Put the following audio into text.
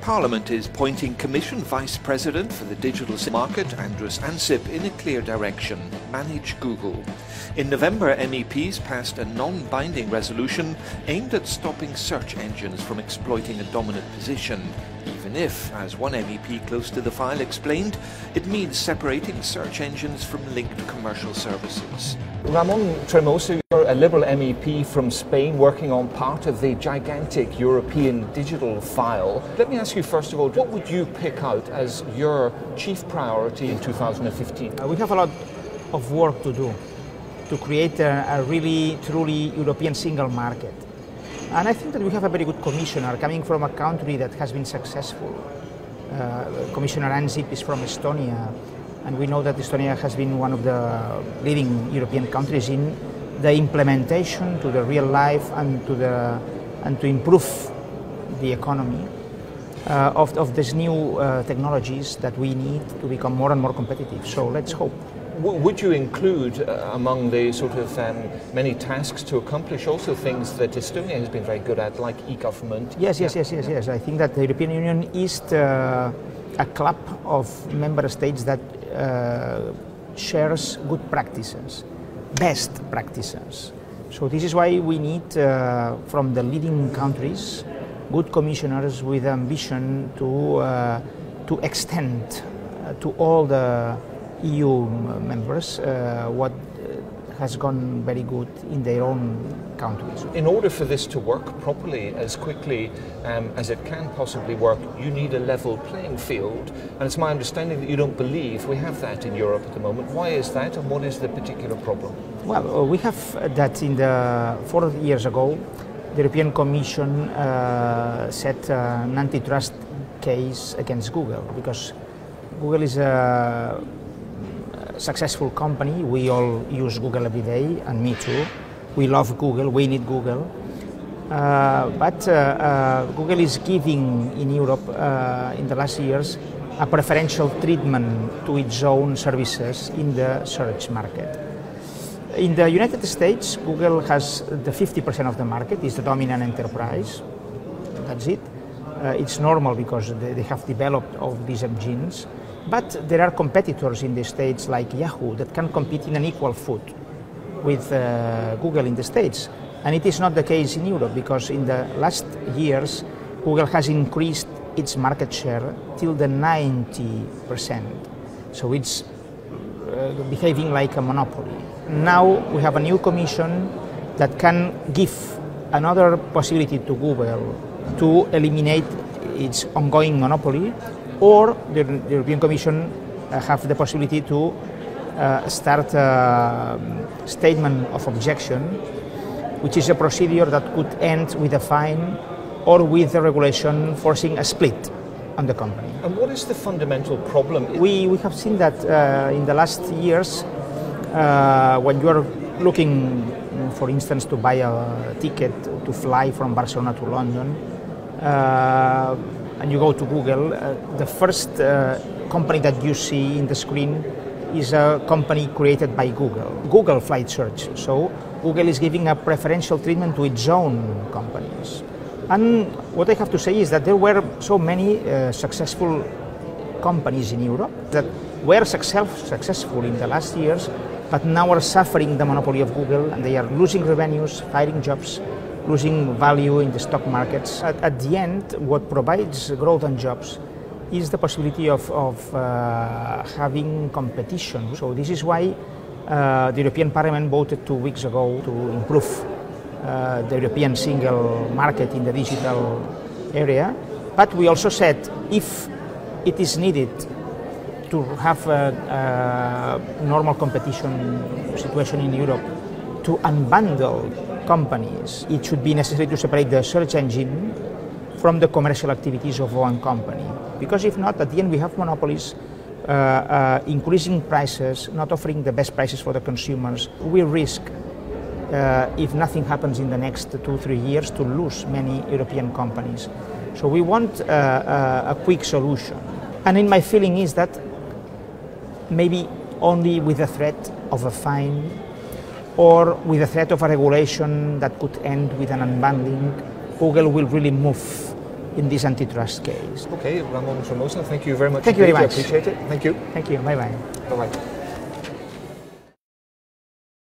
Parliament is pointing Commission Vice President for the Digital Market, Andrus Ansip, in a clear direction: manage Google. In November, MEPs passed a non-binding resolution aimed at stopping search engines from exploiting a dominant position, even if, as one MEP close to the file explained, it means separating search engines from linked commercial services. Ramon Tremosa, you're a Liberal MEP from Spain working on part of the gigantic European digital file. Let me ask you first of all, what would you pick out as your chief priority in 2015? We have a lot of work to do to create a really, truly European single market. And I think that we have a very good commissioner coming from a country that has been successful. Commissioner Ansip is from Estonia, and we know that Estonia has been one of the leading European countries in the implementation to the real life and to improve the economy of these new technologies that we need to become more and more competitive. So let's hope. Would you include among the sort of many tasks to accomplish also things that Estonia has been very good at, like e-government? Yes. I think that the European Union is a club of member states that shares good practices, best practices. So this is why we need from the leading countries good commissioners with ambition to extend to all the EU members what has gone very good in their own countries. In order for this to work properly, as quickly as it can possibly work, you need a level playing field, and it's my understanding that you don't believe we have that in Europe at the moment. Why is that, and what is the particular problem? Well, we have that in the 4 years ago. The European Commission set an antitrust case against Google, because Google is a successful company. We all use Google every day, and me too. We love Google, we need Google. But Google is giving in Europe in the last years a preferential treatment to its own services in the search market. In the United States, Google has the 50% of the market, is the dominant enterprise. That's it. It's normal because they have developed all these engines. But there are competitors in the States like Yahoo that can compete in an equal foot with Google in the States. And it is not the case in Europe, because in the last years, Google has increased its market share till the 90%. So it's behaving like a monopoly. Now we have a new commission that can give another possibility to Google to eliminate its ongoing monopoly, or the European Commission have the possibility to start a statement of objection, which is a procedure that could end with a fine or with a regulation forcing a split on the company. And what is the fundamental problem? We have seen that in the last years, when you are looking, for instance, to buy a ticket to fly from Barcelona to London, and you go to Google, the first company that you see in the screen is a company created by Google, Google Flight Search. So Google is giving a preferential treatment to its own companies. And what I have to say is that there were so many successful companies in Europe that were successful in the last years, but now are suffering the monopoly of Google, and they are losing revenues, hiring jobs, losing value in the stock markets. At the end, what provides growth and jobs is the possibility of having competition. So this is why the European Parliament voted 2 weeks ago to improve the European single market in the digital area. But we also said, if it is needed to have a normal competition situation in Europe, to unbundle companies, it should be necessary to separate the search engine from the commercial activities of one company. Because if not, at the end we have monopolies increasing prices, not offering the best prices for the consumers. We risk, if nothing happens in the next 2-3 years, to lose many European companies. So we want a quick solution. And in my feeling is that maybe only with the threat of a fine or with the threat of a regulation that could end with an unbundling, Google will really move in this antitrust case. Okay, Ramon Somoza, thank you very much. Thank you very much. I appreciate it. Thank you. Thank you. Bye-bye. Bye-bye.